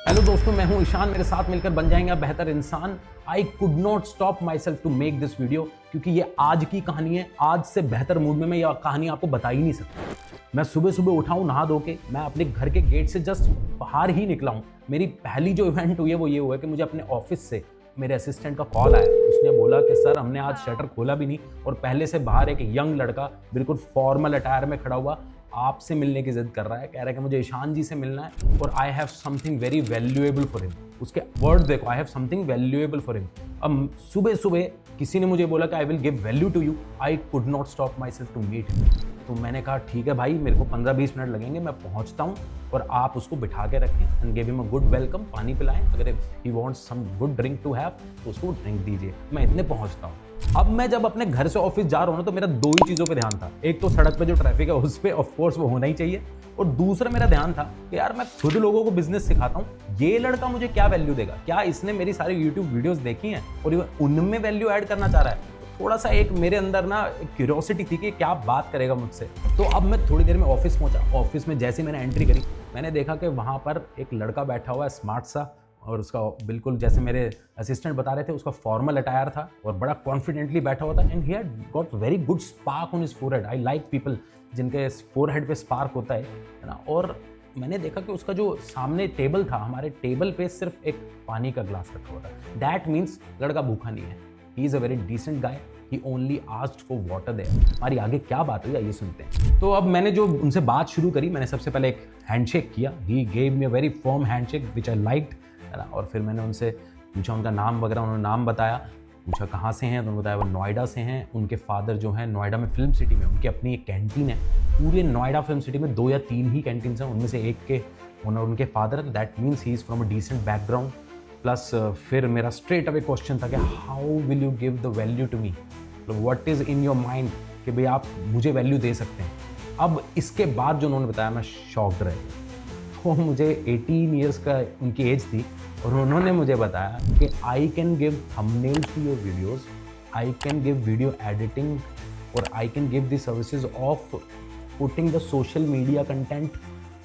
Hello दोस्तों, मैं हूं ईशान। मेरे साथ मिलकर बन जाएंगे आप बेहतर इंसान। I could not stop myself to make this video, क्योंकि ये आज की कहानी है। आज से बेहतर मूड में मैं ये कहानी आपको बता ही नहीं सकता। मैं सुबह सुबह उठा हूं नहा धो के, मैं अपने घर के गेट से जस्ट बाहर ही निकला हूं। मेरी पहली जो इवेंट हुई है वो ये हुआ कि मुझे अपने ऑफिस से मेरे असिस्टेंट का कॉल आया। उसने बोला कि सर, हमने आज शटर खोला भी नहीं और पहले से बाहर एक यंग लड़का बिल्कुल फॉर्मल अटायर में खड़ा हुआ आपसे मिलने की जिद कर रहा है। कह रहा है कि मुझे ईशान जी से मिलना है और I have something very valuable for him. उसके वर्ड देखो, I have something valuable for him. अब सुबह सुबह किसी ने मुझे बोला कि I will give value to you. I could not stop myself to meet him. तो मैंने कहा ठीक है भाई, मेरे को 15-20 मिनट लगेंगे, मैं पहुंचता हूं और आप उसको बिठा के रखें and give him a good welcome. पानी पिलाएं, अगर he wants some good drink to have तो उसको ड्रिंक दीजिए। मैं इतने पहुंचता हूं। अब मैं जब अपने घर से ऑफिस जा रहा हूं ना, तो मेरा दो ही चीज़ों पे ध्यान था। एक तो सड़क पे जो ट्रैफिक है उस पर ऑफकोर्स वो होना ही चाहिए, और दूसरा मेरा ध्यान था कि यार मैं खुद लोगों को बिजनेस सिखाता हूँ, ये लड़का मुझे क्या वैल्यू देगा, क्या इसने मेरी सारी यूट्यूब वीडियोस देखी हैं और उनमें वैल्यू ऐड करना चाह रहा है। थोड़ा सा एक मेरे अंदर ना क्यूरियोसिटी थी कि क्या बात करेगा मुझसे। तो अब मैं थोड़ी देर में ऑफिस पहुंचा। ऑफिस में जैसे मैंने एंट्री करी, मैंने देखा कि वहाँ पर एक लड़का बैठा हुआ है, स्मार्ट सा, और उसका बिल्कुल जैसे मेरे असिस्टेंट बता रहे थे, उसका फॉर्मल अटायर था और बड़ा कॉन्फिडेंटली बैठा हुआ था। And he had got very good spark on his forehead. I like people जिनके फोरहेड पे स्पार्क होता है ना। और मैंने देखा कि उसका जो सामने टेबल था, हमारे टेबल पे सिर्फ एक पानी का ग्लास रखा हुआ था। दैट मीन्स लड़का भूखा नहीं है। He is a very decent guy. He only asked for water there. हमारी आगे क्या बात हुई आइए सुनते हैं। तो अब मैंने जो उनसे बात शुरू करी, मैंने सबसे पहले एक हैंडशेक किया। He gave me a very firm handshake which I liked, है ना। और फिर मैंने उनसे पूछा उनका नाम वगैरह, उन्होंने नाम बताया। पूछा कहाँ से हैं, तो उन्होंने बताया वो नोएडा से हैं। उनके फादर जो हैं नोएडा में फिल्म सिटी में उनकी अपनी एक कैंटीन है। पूरे नोएडा फिल्म सिटी में 2 या 3 ही कैंटीन हैं, उनमें से एक के ओनर उनके फादर है। That means he is from a decent background. Plus फिर मेरा स्ट्रेट अवे क्वेश्चन था कि how will you give the value to me, what is in your mind कि भाई आप मुझे वैल्यू दे सकते हैं। अब इसके बाद जो उन्होंने बताया, मैं शॉक्ड रह गया। वो मुझे 18 ईयर्स का उनकी एज थी और उन्होंने मुझे बताया कि I can give thumbnails to your videos, I can give video editing, और I can give the services of putting the social media content,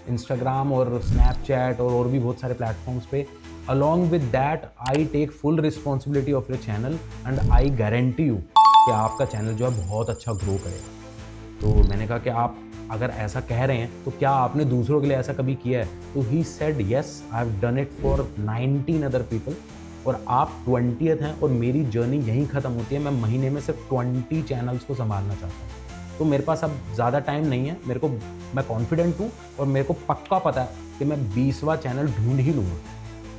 Instagram और स्नैपचैट और भी बहुत सारे प्लेटफॉर्म्स पे। Along with that I take full responsibility of your channel and I guarantee you कि आपका channel जो है बहुत अच्छा ग्रो करेगा। तो मैंने कहा कि आप अगर ऐसा कह रहे हैं तो क्या आपने दूसरों के लिए ऐसा कभी किया है? तो he said yes, I have done it for 19 other people, और आप 20th हैं और मेरी जर्नी यहीं ख़त्म होती है। मैं महीने में सिर्फ 20 चैनल्स को संभालना चाहता हूँ। तो मेरे पास अब ज़्यादा टाइम नहीं है। मैं कॉन्फिडेंट हूँ और मेरे को पक्का पता है कि मैं 20वां चैनल ढूंढ ही लूँगा।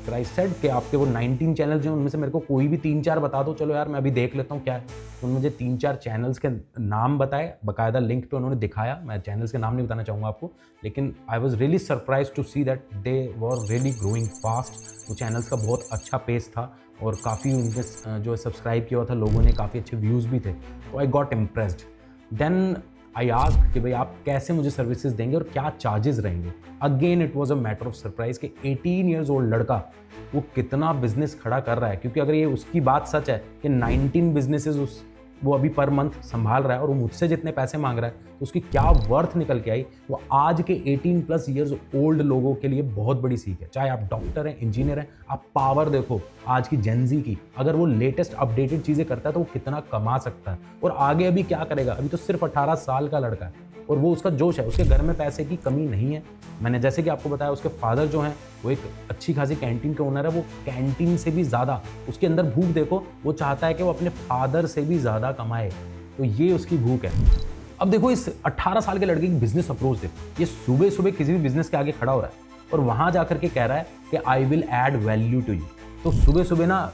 फिर आई सेड कि आपके वो 19 चैनल्स हैं, उनमें से मेरे को कोई भी 3-4 बता दो। चलो यार, मैं अभी देख लेता हूँ क्या है। तो मुझे 3-4 चैनल्स के नाम बताए, बाकायदा लिंक पे उन्होंने दिखाया। मैं चैनल्स के नाम नहीं बताना चाहूँगा आपको, लेकिन I was really surprise to see that they were really growing fast. वो चैनल्स का बहुत अच्छा पेस था और काफ़ी उनके जो सब्सक्राइब किया हुआ था लोगों ने, काफ़ी अच्छे व्यूज़ भी थे। तो I got impressed. Then I asked कि भाई आप कैसे मुझे सर्विसेज देंगे और क्या चार्जेस रहेंगे। Again it was a matter of surprise कि 18 ईयर्स ओल्ड लड़का वो कितना बिजनेस खड़ा कर रहा है। क्योंकि अगर ये उसकी बात सच है कि 19 बिजनेसेस वो अभी पर मंथ संभाल रहा है और वो मुझसे जितने पैसे मांग रहा है, तो उसकी क्या वर्थ निकल के आई, वो आज के 18+ ईयर्स ओल्ड लोगों के लिए बहुत बड़ी सीख है। चाहे आप डॉक्टर हैं, इंजीनियर हैं, आप पावर देखो आज की जेनजी की। अगर वो लेटेस्ट अपडेटेड चीज़ें करता है तो वो कितना कमा सकता है और आगे अभी क्या करेगा। अभी तो सिर्फ 18 साल का लड़का है और वो उसका जोश है। उसके घर में पैसे की कमी नहीं है। मैंने जैसे कि आपको बताया, उसके फादर जो हैं वो एक अच्छी खासी कैंटीन के ओनर है। वो कैंटीन से भी ज़्यादा उसके अंदर भूख देखो, वो चाहता है कि वो अपने फादर से भी ज़्यादा कमाए। तो ये उसकी भूख है। अब देखो इस 18 साल के लड़के की बिजनेस अप्रोच देखो। ये सुबह सुबह किसी भी बिजनेस के आगे खड़ा हो रहा है और वहाँ जाकर के कह रहा है कि I will add value to you. तो सुबह सुबह ना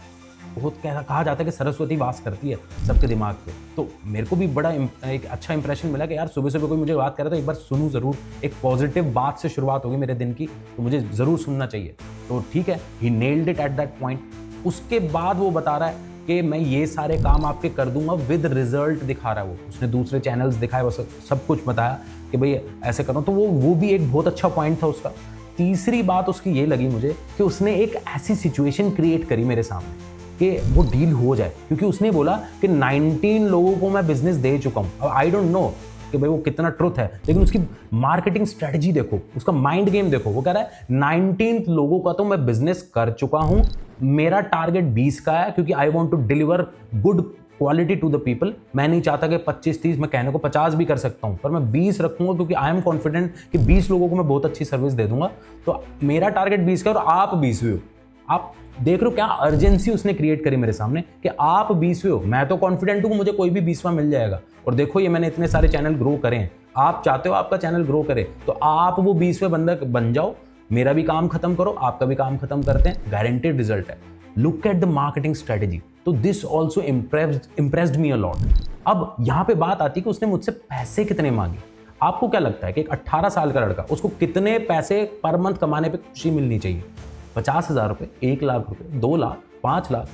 बहुत कहा जाता है कि सरस्वती वास करती है सबके दिमाग पे। तो मेरे को भी बड़ा एक अच्छा इंप्रेशन मिला कि यार सुबह सुबह कोई मुझे बात कर रहा है तो एक बार सुनूं ज़रूर। एक पॉजिटिव बात से शुरुआत होगी मेरे दिन की, तो मुझे ज़रूर सुनना चाहिए। तो ठीक है, he nailed it at that point. उसके बाद वो बता रहा है कि मैं ये सारे काम आपके कर दूंगा विद रिजल्ट दिखा रहा है। वो उसने दूसरे चैनल्स दिखाए, वो सब कुछ बताया कि भाई ऐसे करो। तो वो भी एक बहुत अच्छा पॉइंट था उसका। तीसरी बात उसकी ये लगी मुझे कि उसने एक ऐसी सिचुएशन क्रिएट करी मेरे सामने कि वो डील हो जाए। क्योंकि उसने बोला कि 19 लोगों को मैं बिजनेस दे चुका हूँ। अब आई डोंट नो कि भाई वो कितना ट्रुथ है, लेकिन उसकी मार्केटिंग स्ट्रेटजी देखो, उसका माइंड गेम देखो। वो कह रहा है 19 लोगों का तो मैं बिजनेस कर चुका हूं, मेरा टारगेट 20 का है, क्योंकि I want to deliver good quality to the people. मैं नहीं चाहता कि 25-30, मैं कहने को 50 भी कर सकता हूं, पर मैं 20 रखूंगा, क्योंकि आई एम कॉन्फिडेंट कि 20 लोगों को मैं बहुत अच्छी सर्विस दे दूंगा। तो मेरा टारगेट 20 का और आप 20वें हो। आप देख रहे हो क्या अर्जेंसी उसने क्रिएट करी मेरे सामने कि आप 20वें हो। मैं तो कॉन्फिडेंट हूं मुझे कोई भी 20वां मिल जाएगा। और देखो ये मैंने इतने सारे चैनल ग्रो करे हैं, आप चाहते हो आपका चैनल ग्रो करे, तो आप वो 20वें बंदा बन जाओ, मेरा भी काम खत्म करो, आपका भी काम खत्म करते हैं, गारंटेड रिजल्ट है। Look at the marketing strategy. तो this also impressed me a lot. अब यहाँ पे बात आती है कि उसने मुझसे पैसे कितने मांगे। आपको क्या लगता है कि एक 18 साल का लड़का, उसको कितने पैसे पर मंथ कमाने पे खुशी मिलनी चाहिए? 50,000 रुपये, 1 लाख रुपये, 2 लाख, 5 लाख?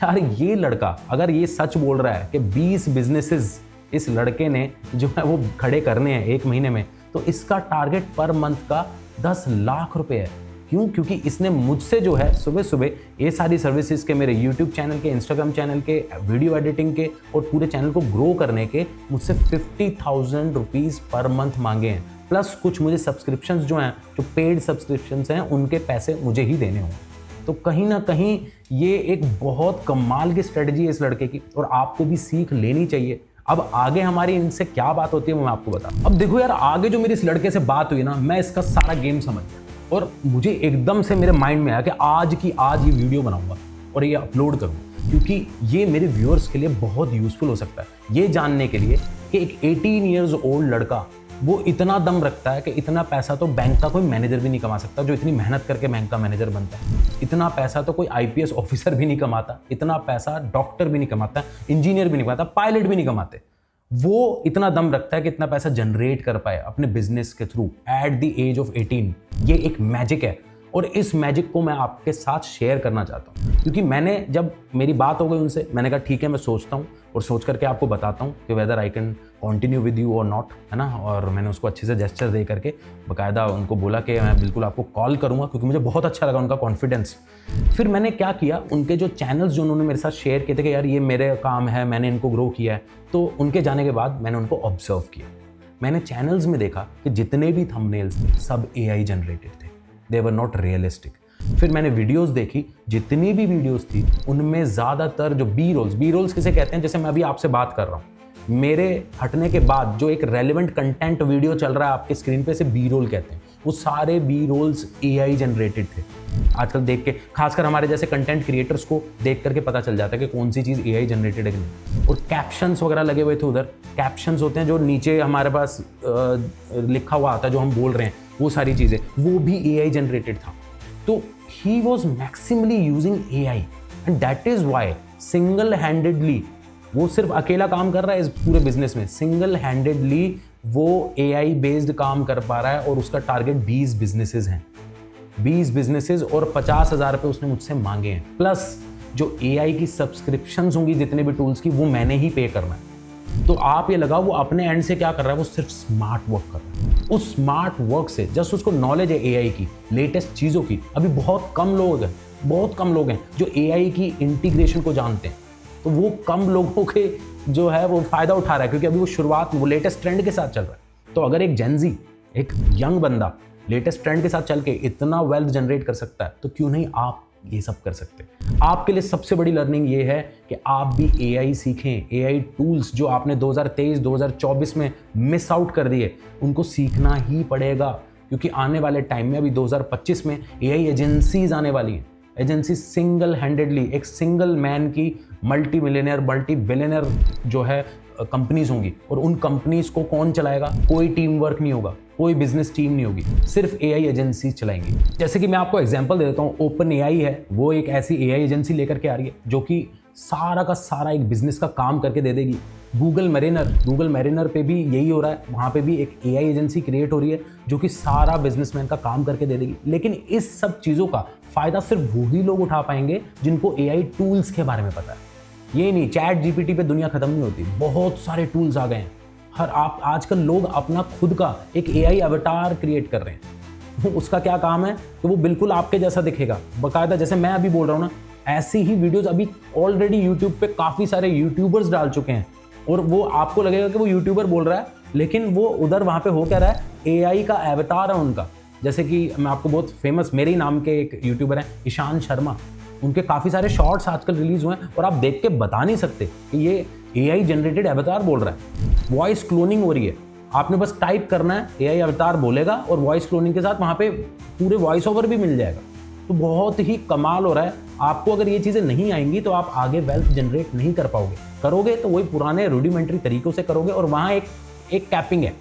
यार ये लड़का अगर ये सच बोल रहा है कि 20 बिजनेसेस इस लड़के ने जो है वो खड़े करने हैं 1 महीने में, तो इसका टारगेट पर मंथ का 10 लाख रुपए है। क्यों? क्योंकि इसने मुझसे जो है सुबह सुबह ये सारी सर्विसेज के, मेरे यूट्यूब चैनल के, इंस्टाग्राम चैनल के, वीडियो एडिटिंग के और पूरे चैनल को ग्रो करने के मुझसे 50,000 रुपीज़ पर मंथ मांगे हैं। प्लस कुछ मुझे सब्सक्रिप्शंस जो हैं, जो पेड सब्सक्रिप्शंस हैं, उनके पैसे मुझे ही देने होंगे। तो कहीं ना कहीं ये एक बहुत कमाल की स्ट्रेटजी है इस लड़के की, और आपको भी सीख लेनी चाहिए। अब आगे हमारी इनसे क्या बात होती है वो मैं आपको बताऊं। अब देखो यार, आगे जो मेरी इस लड़के से बात हुई ना, मैं इसका सारा गेम समझ गया और मुझे एकदम से मेरे माइंड में आया कि आज ये वीडियो बनाऊंगा और ये अपलोड करूंगा, क्योंकि ये मेरे व्यूअर्स के लिए बहुत यूजफुल हो सकता है ये जानने के लिए कि एक 18 ईयर्स ओल्ड लड़का वो इतना दम रखता है कि इतना पैसा तो बैंक का कोई मैनेजर भी नहीं कमा सकता, जो इतनी मेहनत करके बैंक का मैनेजर बनता है। इतना पैसा तो कोई IPS ऑफिसर भी नहीं कमाता, इतना पैसा डॉक्टर भी नहीं कमाता, इंजीनियर भी नहीं कमाता, पायलट भी नहीं कमाते। वो इतना दम रखता है कि इतना पैसा जनरेट कर पाए अपने बिजनेस के through at the age of 18। ये एक मैजिक है और इस मैजिक को मैं आपके साथ शेयर करना चाहता हूँ, क्योंकि मैंने जब मेरी बात हो गई उनसे, मैंने कहा ठीक है मैं सोचता हूँ और सोच करके आपको बताता हूँ कि whether I can continue with you और नॉट, है ना। और मैंने उसको अच्छे से जेस्चर दे करके बाकायदा उनको बोला कि मैं बिल्कुल आपको कॉल करूँगा, क्योंकि मुझे बहुत अच्छा लगा उनका कॉन्फिडेंस। फिर मैंने क्या किया, उनके जो चैनल्स जो उन्होंने मेरे साथ शेयर किए थे कि यार ये मेरे काम है, मैंने इनको ग्रो किया है, तो उनके जाने के बाद मैंने उनको ऑब्जर्व किया। मैंने चैनल्स में देखा कि जितने भी थंबनेल्स थे सब AI जनरेटेड थे, दे वर नॉट रियलिस्टिक। फिर मैंने वीडियोस देखी, जितनी भी वीडियोस थी उनमें ज़्यादातर जो बी रोल्स किसे कहते हैं, जैसे मैं अभी आपसे बात कर रहा हूँ, मेरे हटने के बाद जो एक रेलेवेंट कंटेंट वीडियो चल रहा है आपके स्क्रीन पे, से बी रोल कहते हैं, वो सारे बी रोल्स AI जनरेटेड थे। आजकल देख के, खासकर हमारे जैसे कंटेंट क्रिएटर्स को देख करके पता चल जाता है कि कौन सी चीज़ AI जनरेटेड है कि नहीं। और कैप्शंस वगैरह लगे हुए थे उधर, कैप्शंस होते हैं जो नीचे हमारे पास लिखा हुआ आता है जो हम बोल रहे हैं, वो सारी चीज़ें, वो भी AI जनरेटेड था। तो he was maximally using AI and that is why single handedly, वो सिर्फ अकेला काम कर रहा है इस पूरे बिजनेस में, सिंगल हैंडेडली वो AI बेस्ड काम कर पा रहा है और उसका टारगेट 20 बिजनेसेस हैं, 20 बिजनेसेस, और 50,000 रुपये उसने मुझसे मांगे हैं। प्लस जो AI की सब्सक्रिप्शंस होंगी जितने भी टूल्स की, वो मैंने ही पे करना है। तो आप ये लगाओ वो अपने एंड से क्या कर रहा है, वो सिर्फ स्मार्ट वर्क कर रहा है। उस स्मार्ट वर्क से जस्ट उसको नॉलेज है AI की, लेटेस्ट चीज़ों की। अभी बहुत कम लोग हैं जो AI की इंटीग्रेशन को जानते हैं, तो वो कम लोगों के जो है वो फ़ायदा उठा रहा है, क्योंकि अभी वो शुरुआत में वो लेटेस्ट ट्रेंड के साथ चल रहा है। तो अगर एक जेनजी, एक यंग बंदा लेटेस्ट ट्रेंड के साथ चल के इतना वेल्थ जनरेट कर सकता है, तो क्यों नहीं आप ये सब कर सकते। आपके लिए सबसे बड़ी लर्निंग ये है कि आप भी AI सीखें। AI टूल्स जो आपने 2023-2024 में मिस आउट कर दिए, उनको सीखना ही पड़ेगा, क्योंकि आने वाले टाइम में, अभी 2025 में AI एजेंसीज आने वाली हैं। एजेंसी सिंगल हैंडेडली, एक सिंगल मैन की मल्टी मिलियनर, मल्टी बिलियनर जो है कंपनीज होंगी, और उन कंपनीज को कौन चलाएगा? कोई टीम वर्क नहीं होगा, कोई बिजनेस टीम नहीं होगी, सिर्फ AI एजेंसी चलाएंगी। जैसे कि मैं आपको एग्जांपल दे देता हूँ, OpenAI है, वो एक ऐसी AI एजेंसी लेकर के आ रही है जो कि सारा का सारा एक बिजनेस का काम करके दे देगी। गूगल मैरिनर पे भी यही हो रहा है, वहाँ पे भी एक AI एजेंसी क्रिएट हो रही है जो कि सारा बिजनेसमैन का काम करके दे देगी। लेकिन इस सब चीज़ों का फ़ायदा सिर्फ वही लोग उठा पाएंगे जिनको AI टूल्स के बारे में पता है। ये नहीं, ChatGPT पे दुनिया खत्म नहीं होती, बहुत सारे टूल्स आ गए हैं। आजकल लोग अपना खुद का एक AI अवतार क्रिएट कर रहे हैं। उसका क्या काम है कि वो बिल्कुल आपके जैसा दिखेगा, बाकायदा जैसे मैं अभी बोल रहा हूँ ना, ऐसी ही वीडियोस अभी ऑलरेडी यूट्यूब पे काफ़ी सारे यूट्यूबर्स डाल चुके हैं, और वो आपको लगेगा कि वो यूट्यूबर बोल रहा है, लेकिन वो उधर वहाँ पे हो क्या रहा है, AI का अवतार है उनका। जैसे कि मैं आपको बहुत फेमस, मेरे ही नाम के एक यूट्यूबर हैं ईशान शर्मा, उनके काफ़ी सारे शॉर्ट्स आजकल रिलीज हुए हैं और आप देख के बता नहीं सकते कि ये AI जनरेटेड अवतार बोल रहा है। वॉइस क्लोनिंग हो रही है, आपने बस टाइप करना है, AI अवतार बोलेगा और वॉइस क्लोनिंग के साथ वहाँ पे पूरे वॉइस ओवर भी मिल जाएगा। तो बहुत ही कमाल हो रहा है। आपको अगर ये चीज़ें नहीं आएंगी तो आप आगे वेल्थ जनरेट नहीं कर पाओगे, करोगे तो वही पुराने रूडिमेंट्री तरीकों से करोगे। और वहाँ एक कैपिंग है,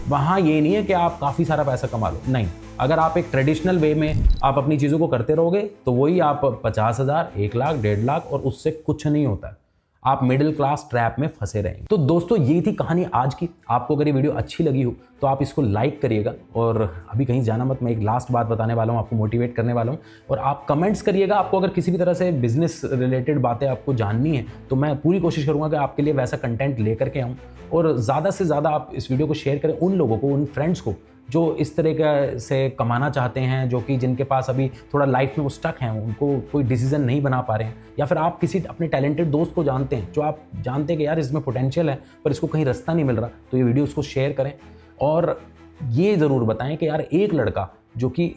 वहाँ ये नहीं है कि आप काफ़ी सारा पैसा कमा लो, नहीं। अगर आप एक ट्रेडिशनल वे में आप अपनी चीज़ों को करते रहोगे तो वही आप 50,000, 1 लाख, 1.5 लाख और उससे कुछ नहीं होता है। आप मिडिल क्लास ट्रैप में फंसे रहेंगे। तो दोस्तों ये थी कहानी आज की। आपको अगर ये वीडियो अच्छी लगी हो तो आप इसको लाइक करिएगा और अभी कहीं जाना मत। मैं एक लास्ट बात बताने वाला हूँ, आपको मोटिवेट करने वाला हूँ। और आप कमेंट्स करिएगा, आपको अगर किसी भी तरह से बिजनेस रिलेटेड बातें आपको जाननी है तो मैं पूरी कोशिश करूँगा कि आपके लिए वैसा कंटेंट लेकर के आऊँ। और ज़्यादा से ज़्यादा आप इस वीडियो को शेयर करें उन लोगों को, उन फ्रेंड्स को जो इस तरह से कमाना चाहते हैं, जो कि जिनके पास अभी थोड़ा लाइफ में वो स्टक हैं, उनको कोई डिसीजन नहीं बना पा रहे हैं। या फिर आप किसी अपने टैलेंटेड दोस्त को जानते हैं जो आप जानते हैं कि यार इसमें पोटेंशियल है पर इसको कहीं रास्ता नहीं मिल रहा, तो ये वीडियो उसको शेयर करें। और ये ज़रूर बताएं कि यार एक लड़का जो कि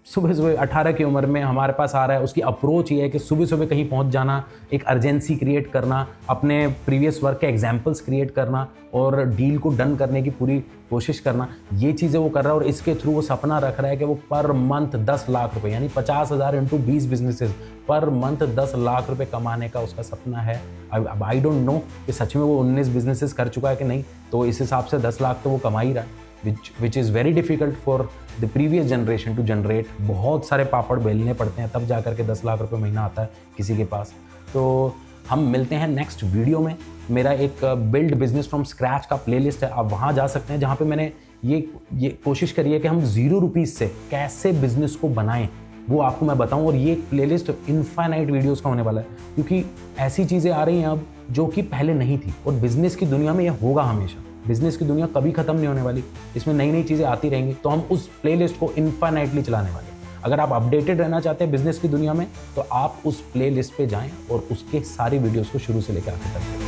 सुबह सुबह 18 की उम्र में हमारे पास आ रहा है, उसकी अप्रोच ये है कि सुबह सुबह कहीं पहुंच जाना, एक अर्जेंसी क्रिएट करना, अपने प्रीवियस वर्क के एग्जाम्पल्स क्रिएट करना और डील को डन करने की पूरी कोशिश करना, ये चीज़ें वो कर रहा है। और इसके थ्रू वो सपना रख रहा है कि वो पर मंथ 10 लाख रुपए, यानी 50,000 into 20 businesses, per month 10 lakh रुपए कमाने का उसका सपना है। अब आई डोंट नो कि सच में वो 19 बिजनेसेस कर चुका है कि नहीं, तो इस हिसाब से 10 लाख तो वो कमा ही रहा है, which is very difficult for the previous generation to generate। बहुत सारे पापड़ बेलने पड़ते हैं तब जा करके 10 लाख रुपए महीना आता है किसी के पास। तो हम मिलते हैं नेक्स्ट वीडियो में। मेरा एक बिल्ड बिजनेस फ्रॉम स्क्रैच का प्लेलिस्ट है, आप वहाँ जा सकते हैं, जहाँ पे मैंने ये कोशिश करी है कि हम 0 रुपीज़ से कैसे बिजनेस को बनाएं, वो आपको मैं बताऊं। और ये प्लेलिस्ट इनफाइनाइट वीडियोस का होने वाला है, क्योंकि ऐसी चीज़ें आ रही हैं अब जो कि पहले नहीं थी। और बिजनेस की दुनिया में ये होगा हमेशा, बिजनेस की दुनिया कभी खत्म नहीं होने वाली, इसमें नई नई चीज़ें आती रहेंगी। तो हम उस प्लेलिस्ट को इनफाइनाइटली चलाने वाले हैं। अगर आप अपडेटेड रहना चाहते हैं बिजनेस की दुनिया में तो आप उस प्लेलिस्ट पे जाएं और उसके सारी वीडियोस को शुरू से लेकर आखिर तक देखें।